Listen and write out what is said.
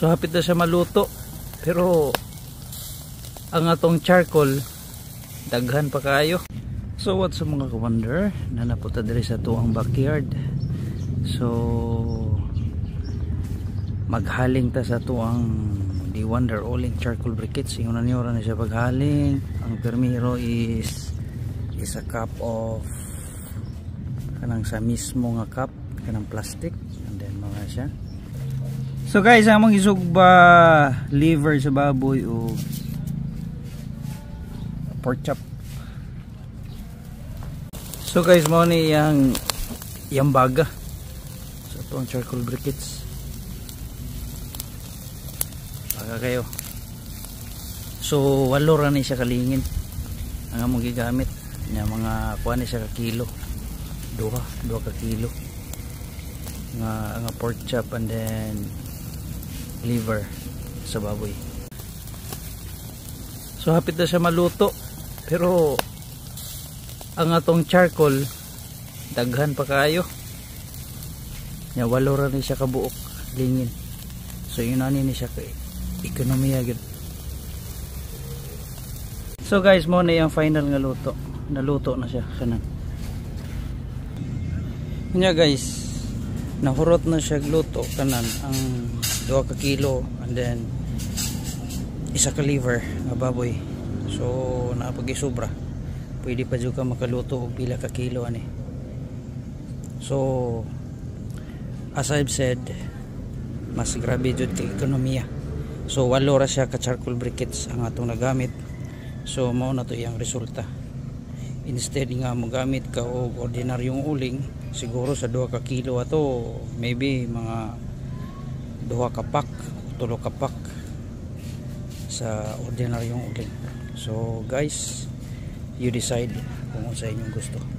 So hapit na siya maluto, pero ang atong charcoal daghan pa kayo. So what's up mga ka-wonder, nanapunta diri sa tuang backyard. So maghaling ta sa tuang di wonder oling charcoal briquettes. Yung naniora na siya paghaling. Ang permiro is a cup of kanang sa mismo nga cup, kanang plastic, and then mga siya. So guys, ang mga isugba liver sa baboy o pork chop. So guys, mo ni yang baga sa tuang charcoal briquettes. Baga kayo. So walo ra ni siya kalingin ang among gigamit nya mga kuan ni siya ka kilo, duha ka kilo nga pork chop and then liver sa baboy. So hapit na siya maluto, pero ang atong charcoal daghan pa kayo nya walo ra ni siya kabuok lingin. So yun ani ni siya kay ekonomiya gid. So guys, mo na yung final nga luto. Naluto na siya kanan. Nya guys, nahurot na siya gluto kanan ang 2 ka kilo and then 1 ka liver nga baboy. So napagi-sobra. Pwede pa jud ka makaluto og pila ka kilo ani. So as I've said, mas grabe jud kay ekonomiya. So walo ra siya ka charcoal briquettes ang atong nagamit. So mao na to iyang resulta. Instead nga mo gamit ka og ordinaryong uling, siguro sa 2 ka kilo ato maybe mga 2 ka pack, 3 ka pack sa ordinaryong uling. So guys, you decide kung sa inyong gusto.